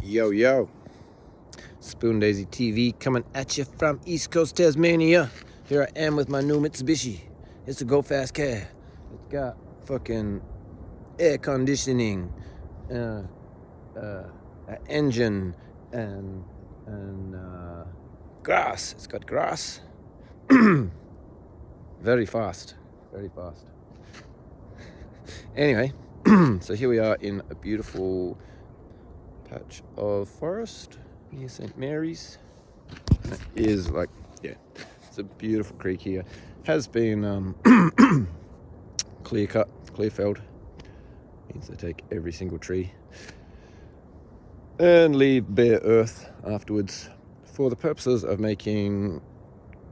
Yo, yo. Spoon Daisy TV coming at you from East Coast Tasmania. Here I am with my new Mitsubishi. It's a go fast car. It's got fucking air conditioning, an engine, and grass. It's got grass. Very fast. Very fast. Anyway, so here we are in a beautiful patch of forest near St. Mary's. It is like, yeah, it's a beautiful creek here. Has been clear cut, clear felled. Means they take every single tree and leave bare earth afterwards for the purposes of making,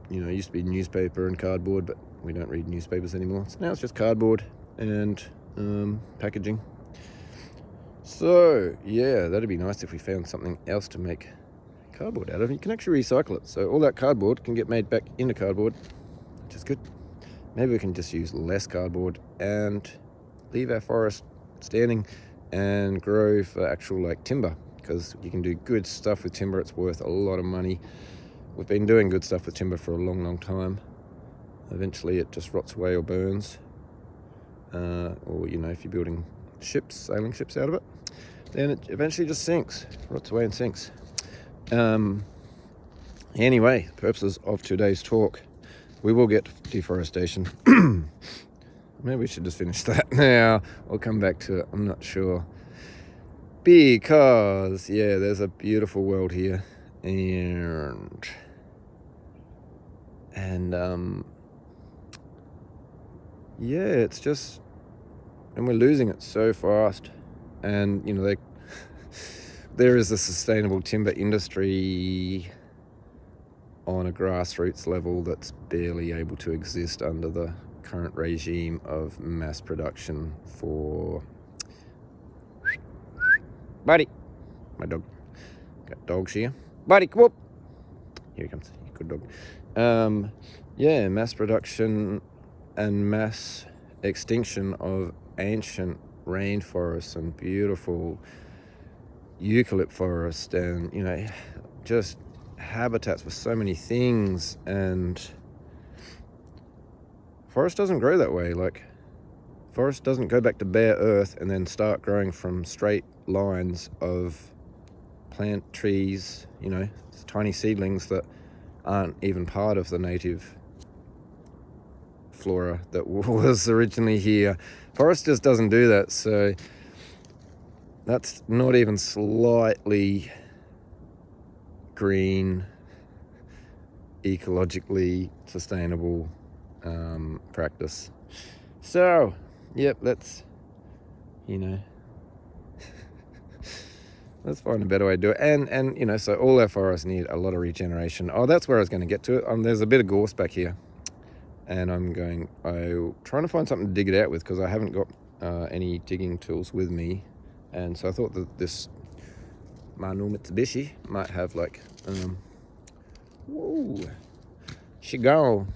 you know, it used to be newspaper and cardboard, but we don't read newspapers anymore. So now it's just cardboard and packaging. So yeah, that'd be nice if we found something else to make cardboard out of. You can actually recycle it, so all that cardboard can get made back into cardboard, which is good. Maybe we can just use less cardboard and leave our forest standing and grow for actual like timber, because you can do good stuff with timber. It's worth a lot of money. We've been doing good stuff with timber for a long time. Eventually it just rots away or burns, or you know, if you're building ships, sailing ships out of it, then it eventually just sinks, rots away and sinks. Anyway, purposes of today's talk, we will get deforestation. Maybe we should just finish that now. We'll come back to it, I'm not sure. Because, yeah, there's a beautiful world here. And yeah, it's just, and we're losing it so fast. And, you know, there is a sustainable timber industry on a grassroots level that's barely able to exist under the current regime of mass production for... Buddy! My dog. Got dogs here. Buddy, come up! Here he comes. Good dog. Yeah, mass production and mass extinction of ancient rainforests and beautiful eucalypt forest, and you know, just habitats for so many things. And forest doesn't grow that way. Like, forest doesn't go back to bare earth and then start growing from straight lines of plant trees, you know, tiny seedlings that aren't even part of the native flora that was originally here. Forest just doesn't do that. So that's not even slightly green, ecologically sustainable practice. So, yep, let's, you know, let's find a better way to do it. And you know, so all our forests need a lot of regeneration. Oh, that's where I was going to get to it. There's a bit of gorse back here, and I'm trying to find something to dig it out with, because I haven't got any digging tools with me. And so I thought that this Manu Mitsubishi might have like, whoa, she gone.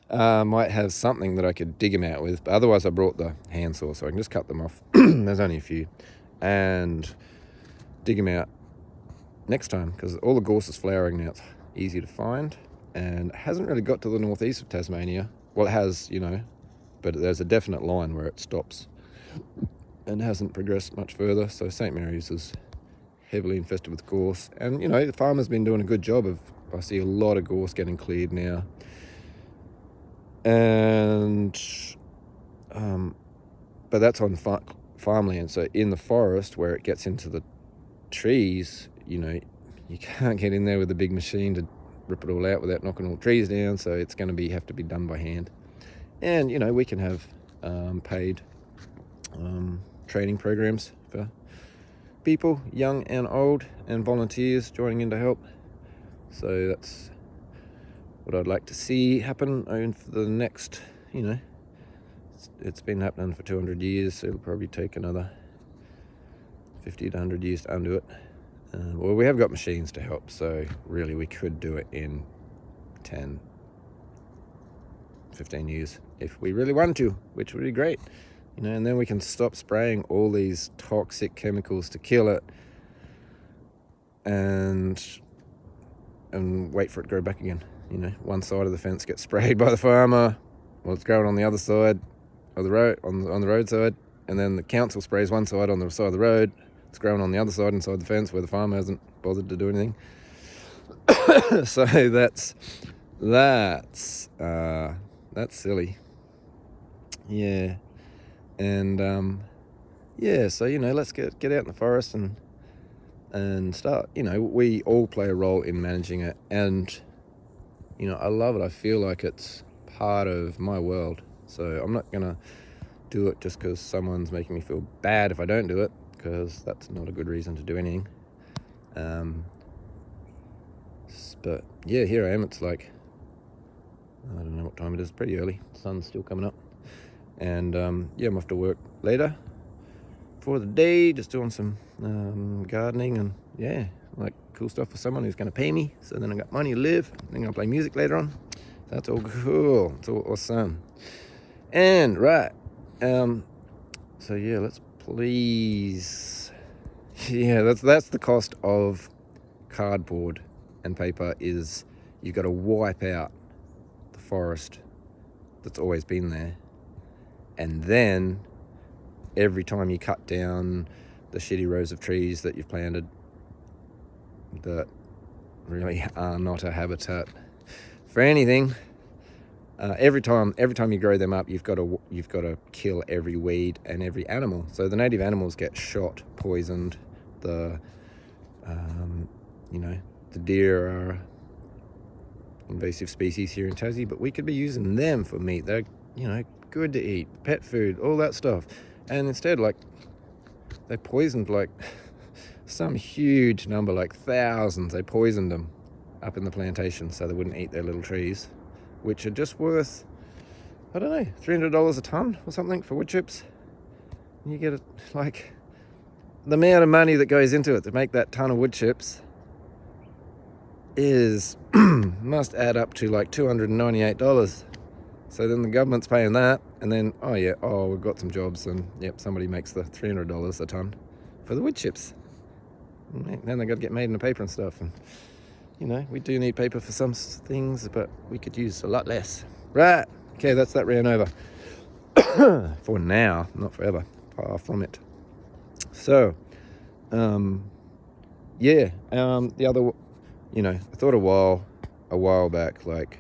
Might have something that I could dig him out with. But otherwise I brought the handsaw, so I can just cut them off. There's only a few. And dig him out next time, because all the gorse is flowering now. It's easy to find, and it hasn't really got to the northeast of Tasmania. Well, it has, you know, but there's a definite line where it stops and hasn't progressed much further. So St. Mary's is heavily infested with gorse, and you know, the farmer's been doing a good job of, I see a lot of gorse getting cleared now. And but that's on farmland. So in the forest where it gets into the trees, you know, you can't get in there with a big machine to rip it all out without knocking all the trees down. So it's going to have to be done by hand. And you know, we can have paid training programs for people, young and old, and volunteers joining in to help. So that's what I'd like to see happen for the next, you know, it's been happening for 200 years, so it'll probably take another 50 to 100 years to undo it. Well, we have got machines to help, so really we could do it in 10, 15 years if we really wanted to, which would be great. you know, and then we can stop spraying all these toxic chemicals to kill it and wait for it to grow back again. You know, one side of the fence gets sprayed by the farmer, well, it's growing on the other side of the road, on the roadside, and then the council sprays one side on the side of the road, it's growing on the other side inside the fence where the farmer hasn't bothered to do anything. So that's silly. Yeah. And yeah, so, you know, let's get out in the forest and start, you know, we all play a role in managing it, and, you know, I love it. I feel like it's part of my world, so I'm not gonna do it just because someone's making me feel bad if I don't do it, because that's not a good reason to do anything. But yeah, here I am. It's like, I don't know what time it is, pretty early, the sun's still coming up, and yeah, I'm off to work later for the day, just doing some gardening, and yeah, like cool stuff for someone who's going to pay me, so then I got money to live. I'm going to play music later on. That's all cool. It's all awesome. And right, so yeah, let's please, yeah, that's the cost of cardboard and paper, is you've got to wipe out the forest that's always been there, and then every time you cut down the shitty rows of trees that you've planted that really are not a habitat for anything, every time you grow them up, you've got to kill every weed and every animal. So the native animals get shot, poisoned. The you know, the deer are invasive species here in Tassie, but we could be using them for meat. They're, you know, good to eat, pet food, all that stuff. And instead, like, they poisoned like some huge number, like thousands. They poisoned them up in the plantation so they wouldn't eat their little trees, which are just worth, I don't know, $300 a ton or something for wood chips. You get it, like, the amount of money that goes into it to make that ton of wood chips is must add up to like $298. So then the government's paying that, and then we've got some jobs, and yep, somebody makes the $300 a ton for the wood chips. And then they got to get made into paper and stuff, and you know, we do need paper for some things, but we could use a lot less. Right, okay, that's that ran over. For now, not forever, far from it. So the other, you know, I thought a while back, like,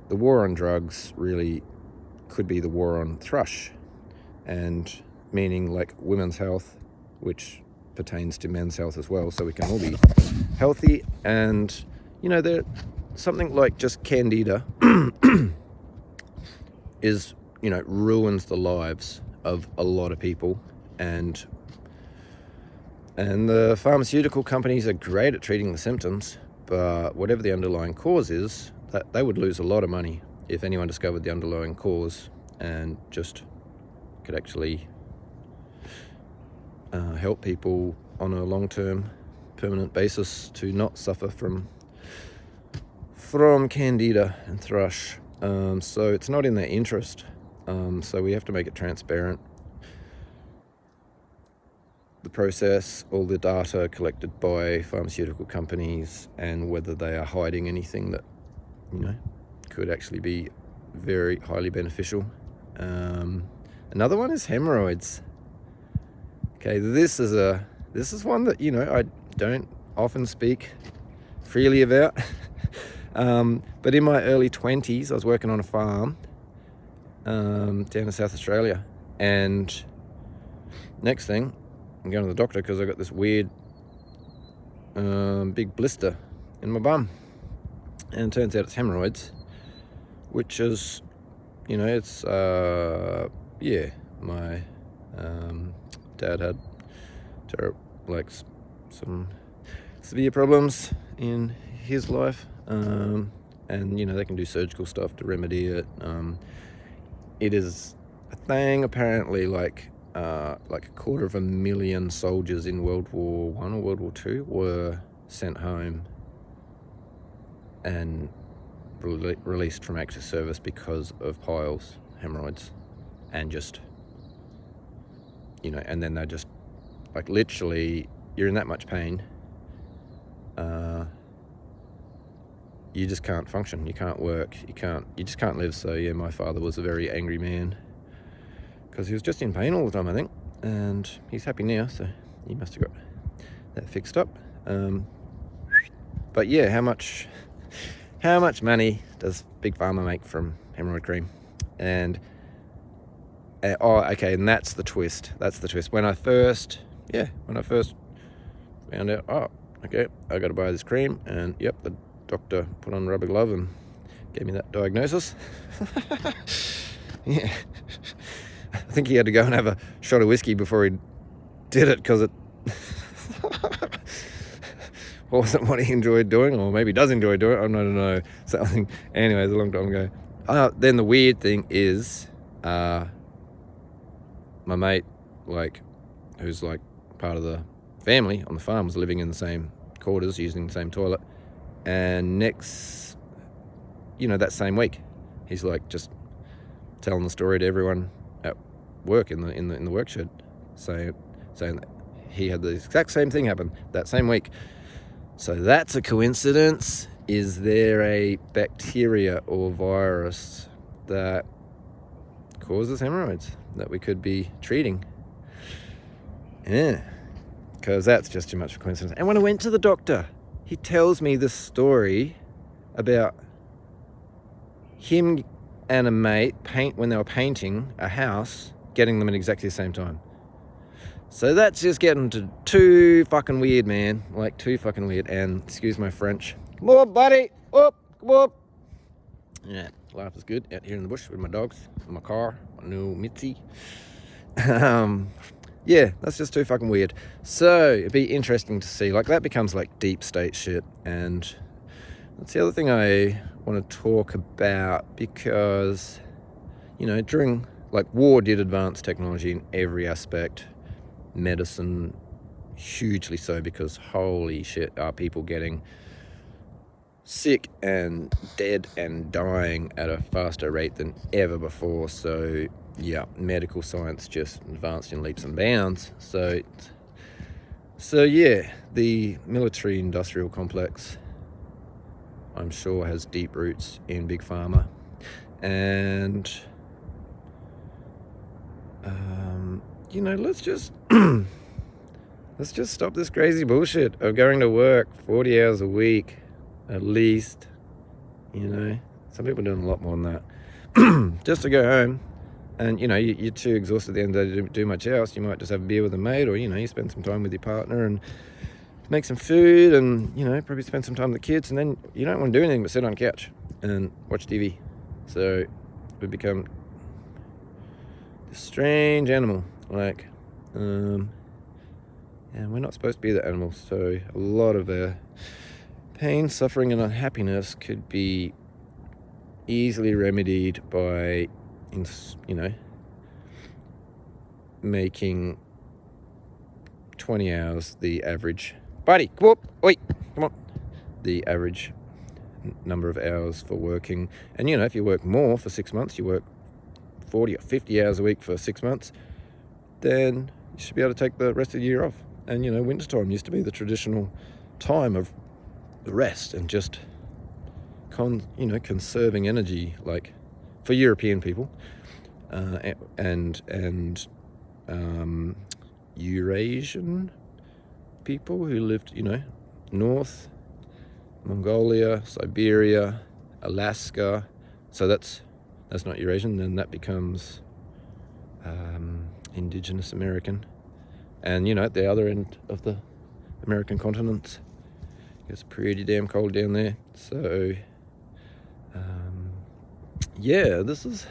the war on drugs really could be the war on thrush, and meaning like women's health, which pertains to men's health as well, so we can all be healthy. And, you know, there something like just candida is, you know, ruins the lives of a lot of people, and the pharmaceutical companies are great at treating the symptoms, but whatever the underlying cause is, that they would lose a lot of money if anyone discovered the underlying cause and just could actually help people on a long-term, permanent basis to not suffer from candida and thrush. So it's not in their interest. So we have to make it transparent. The process, all the data collected by pharmaceutical companies, and whether they are hiding anything that, you know, could actually be very highly beneficial. Another one is hemorrhoids. Okay, this is one that, you know, I don't often speak freely about. But in my early 20s, I was working on a farm down in South Australia, and next thing, I'm going to the doctor because I got this weird big blister in my bum, and it turns out it's hemorrhoids, which is, you know, it's my dad had some severe problems in his life, and, you know, they can do surgical stuff to remedy it. It is a thing, apparently, like 250,000 soldiers in World War I or World War II were sent home and released from active service because of piles, hemorrhoids, and just you know, and then they just, like, literally, you're in that much pain, you just can't function, you can't work, you just can't live. So yeah, my father was a very angry man because he was just in pain all the time, I think, and he's happy now, so he must have got that fixed up. But yeah, how much money does Big Pharma make from hemorrhoid cream? And okay, and that's the twist. When I first found out, oh, okay, I got to buy this cream, and yep, the doctor put on a rubber glove and gave me that diagnosis. Yeah, I think he had to go and have a shot of whiskey before he did it, because it wasn't what he enjoyed doing, or maybe does enjoy doing it. I don't know. Something. Anyways, a long time ago. Then the weird thing is, my mate, like, who's like part of the family on the farm, was living in the same quarters, using the same toilet, and next, you know, that same week, he's like just telling the story to everyone at work in the work shed, saying that he had the exact same thing happen that same week. So that's a coincidence. Is there a bacteria or virus that causes hemorrhoids that we could be treating? Yeah, because that's just too much of a coincidence. And when I went to the doctor, he tells me this story about him and a mate when they were painting a house, getting them at exactly the same time. So that's just getting to too fucking weird, man. Like, too fucking weird. And excuse my French. Come on, buddy. Up, come on. Yeah, life is good out here in the bush with my dogs, my car, my new Mitzi. Yeah, that's just too fucking weird. So it'd be interesting to see. Like, that becomes like deep state shit. And that's the other thing I want to talk about, because, you know, during, like, war did advance technology in every aspect. Medicine, hugely so, because holy shit, are people getting sick and dead and dying at a faster rate than ever before. So yeah, medical science just advanced in leaps and bounds. So yeah, the military industrial complex, I'm sure, has deep roots in Big Pharma. And you know, let's just stop this crazy bullshit of going to work 40 hours a week at least. You know, some people are doing a lot more than that. Just to go home, and, you know, you're too exhausted at the end of the day to do much else. You might just have a beer with a mate, or, you know, you spend some time with your partner and make some food, and, you know, probably spend some time with the kids, and then you don't want to do anything but sit on the couch and watch TV. So we become this strange animal, like, and we're not supposed to be that animal. So a lot of the pain, suffering, and unhappiness could be easily remedied by, you know, making 20 hours the average. Buddy, come on, wait, come on. The average number of hours for working. And, you know, if you work more for 6 months, you work 40 or 50 hours a week for 6 months, then you should be able to take the rest of the year off. And, you know, wintertime used to be the traditional time of rest and just conserving energy, like, for European people, and Eurasian people who lived, you know, North Mongolia, Siberia, Alaska. So that's not Eurasian, then that becomes Indigenous American. And, you know, at the other end of the American continent, it's pretty damn cold down there. So yeah, this is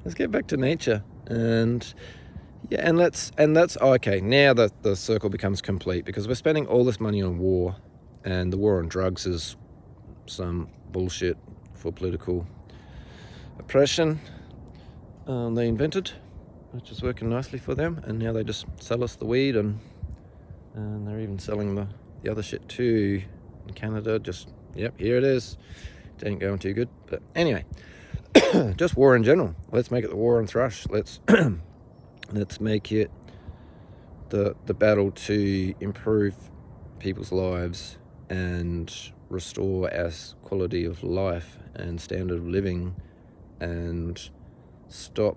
let's get back to nature. And yeah, and that's okay. Now the circle becomes complete, because we're spending all this money on war, and the war on drugs is some bullshit for political oppression they invented, which is working nicely for them. And now they just sell us the weed, and they're even selling the other shit too in Canada. Just, yep, here it is. It ain't going too good. But anyway, just war in general. Let's make it the war on thrush. Let's make it the battle to improve people's lives and restore our quality of life and standard of living, and stop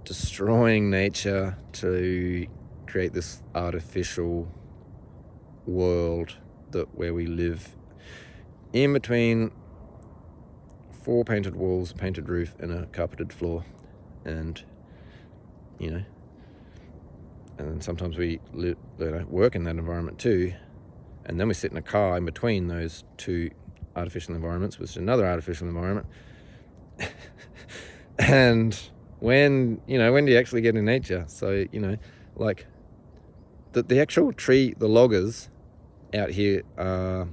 destroying nature to create this artificial world where we live in between 4 painted walls, a painted roof, and a carpeted floor. And and sometimes we work in that environment too, and then we sit in a car in between those two artificial environments, which is another artificial environment. And when do you actually get in nature? So like the actual tree, the loggers out here are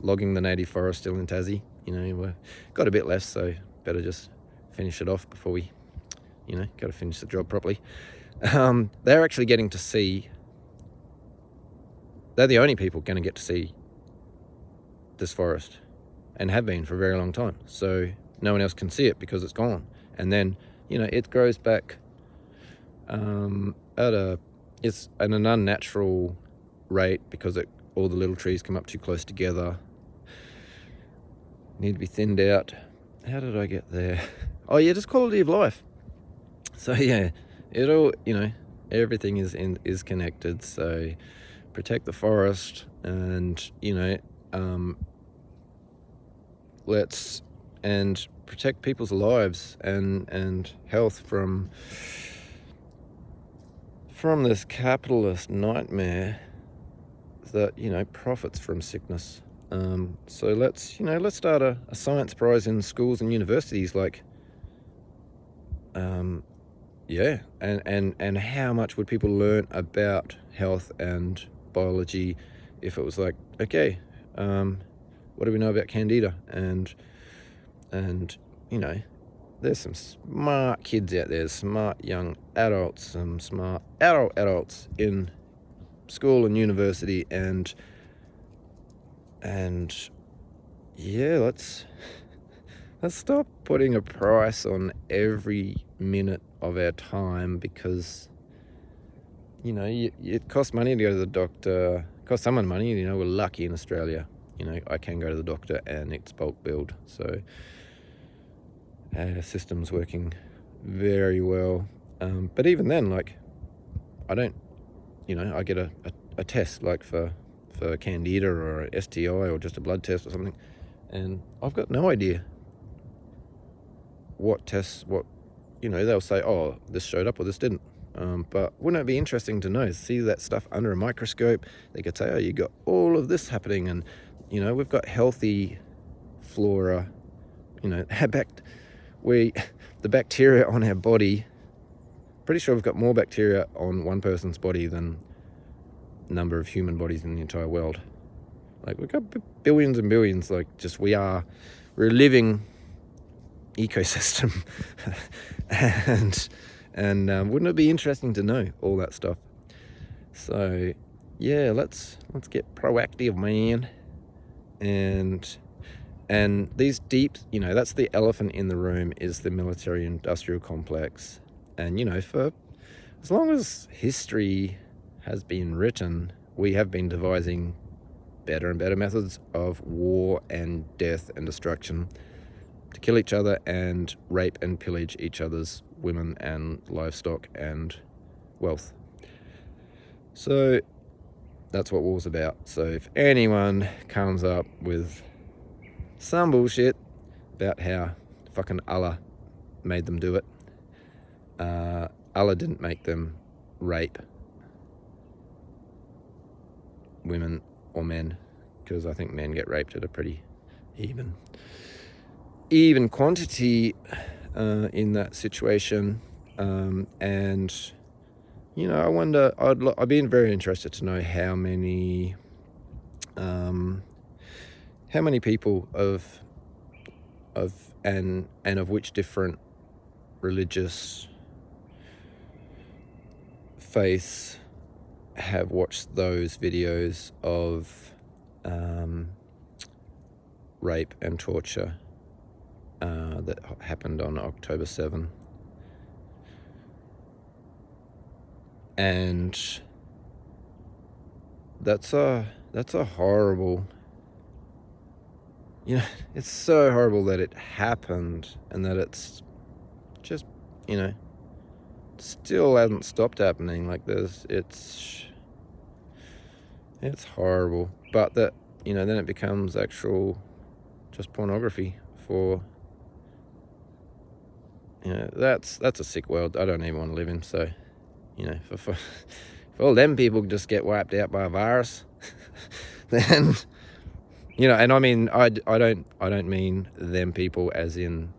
logging the native forest still in Tassie. We've got a bit left, so better just finish it off before we got to finish the job properly. They're actually getting to see, they're the only people going to get to see this forest, and have been for a very long time. So no one else can see it because it's gone. And then, it grows back it's at an unnatural rate because all the little trees come up too close together, need to be thinned out. How did I get there? Oh yeah, just quality of life. So yeah, everything is connected. So protect the forest, and and protect people's lives and health from this capitalist nightmare that profits from sickness. So let's start a science prize in schools and universities, and how much would people learn about health and biology if it was like, okay, what do we know about candida? And there's some smart kids out there, smart young adults, some smart adults in school and university, and yeah, let's stop putting a price on every minute of our time, because it costs money to go to the doctor. It costs someone money. We're lucky in Australia. I can go to the doctor and it's bulk billed, so our system's working very well. But even then, I don't, I get a test for candida or a STI or just a blood test or something, and I've got no idea what tests, they'll say, oh, this showed up or this didn't. But wouldn't it be interesting to know, see that stuff under a microscope? They could say, oh, you got all of this happening, and we've got healthy flora. The bacteria on our body, pretty sure we've got more bacteria on one person's body than number of human bodies in the entire world. We've got billions and billions. We're a living ecosystem. and wouldn't it be interesting to know all that stuff? So yeah, let's get proactive, man. And these deep, that's the elephant in the room, is the military industrial complex. And for as long as history has been written, we have been devising better and better methods of war and death and destruction to kill each other and rape and pillage each other's women and livestock and wealth. So that's what war's about. So if anyone comes up with some bullshit about how fucking Allah made them do it, Allah didn't make them rape women or men, because I think men get raped at a pretty even quantity in that situation. And I wonder, I'd be very interested to know how many people of which different religious faiths have watched those videos of rape and torture that happened on October 7. And that's a horrible, you know, it's so horrible that it happened and that it's just, you know, still hasn't stopped happening. Like it's horrible. But that, you know, then it becomes actual just pornography for, you know, that's a sick world I don't even want to live in. So, you know, for all them people just get wiped out by a virus, then, you know, and I mean, I don't mean them people as in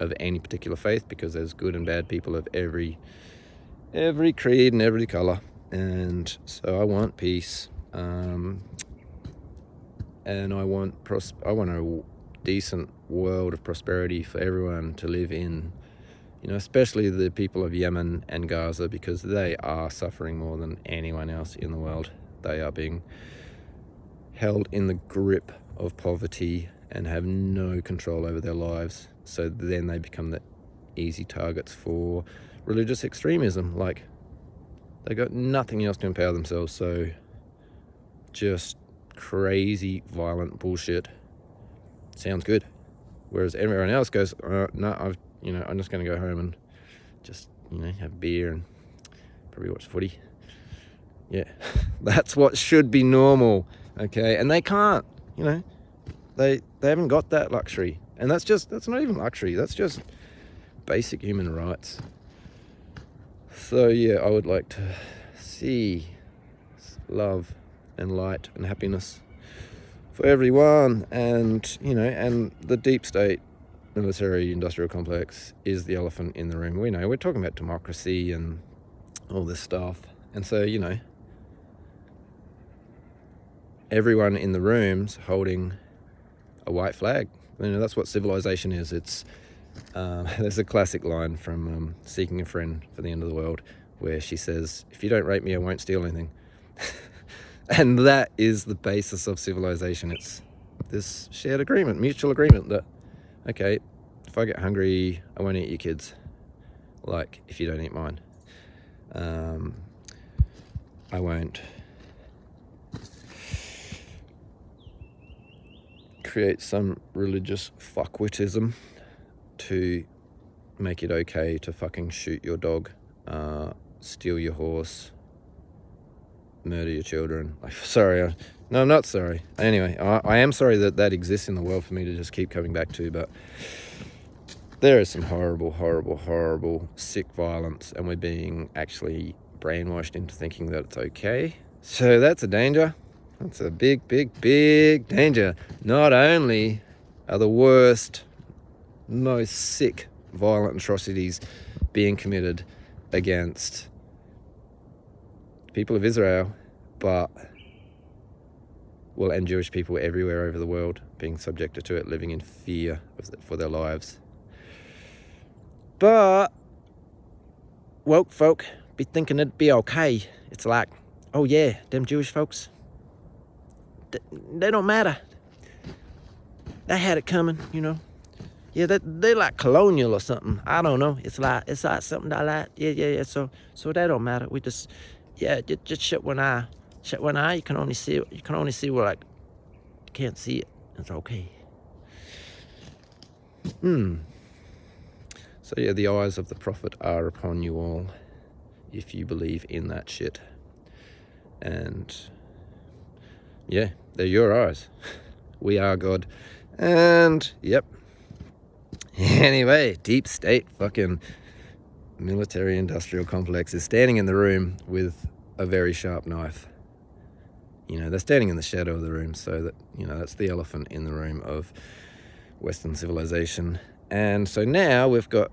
of any particular faith, because there's good and bad people of every creed and every color. And so I want peace, and I want a decent world of prosperity for everyone to live in, you know, especially the people of Yemen and Gaza, because they are suffering more than anyone else in the world. They are being held in the grip of poverty and have no control over their lives. So then they become the easy targets for religious extremism. Like, they got nothing else to empower themselves. So just crazy, violent bullshit sounds good. Whereas everyone else goes, no, I'm just going to go home and just, you know, have beer and probably watch footy. Yeah, that's what should be normal, okay? And they can't, you know, they haven't got that luxury. And that's not even luxury, that's just basic human rights. So yeah, I would like to see love and light and happiness for everyone. And, you know, and the deep state military industrial complex is the elephant in the room. We know we're talking about democracy and all this stuff. And so, you know, everyone in the room's holding a white flag. You know, that's what civilization is. It's there's a classic line from Seeking a Friend for the End of the World, where she says, "If you don't rape me, I won't steal anything." And that is the basis of civilization. It's this shared agreement, mutual agreement that, okay, if I get hungry, I won't eat your kids. Like, if you don't eat mine, I won't create some religious fuckwittism to make it okay to fucking shoot your dog, steal your horse, murder your children. No, I'm not sorry. Anyway, I am sorry that exists in the world for me to just keep coming back to, but there is some horrible, sick violence, and we're being actually brainwashed into thinking that it's okay. So that's a danger. That's a big danger. Not only are the worst, most sick, violent atrocities being committed against people of Israel, and Jewish people everywhere over the world being subjected to it, living in fear for their lives. But woke folk be thinking it'd be okay. It's like, oh yeah, them Jewish folks, they don't matter. They had it coming, you know. Yeah, they like colonial or something. I don't know. It's like something like that. Yeah. So that don't matter. We just shut one eye. Shut one eye. You can only see where, like, you can't see it. It's okay. So yeah, the eyes of the prophet are upon you all, if you believe in that shit. And yeah, they're your eyes. We are God. And yep. Anyway, deep state fucking military industrial complex is standing in the room with a very sharp knife. You know, they're standing in the shadow of the room, so that, you know, that's the elephant in the room of Western civilization. And so now we've got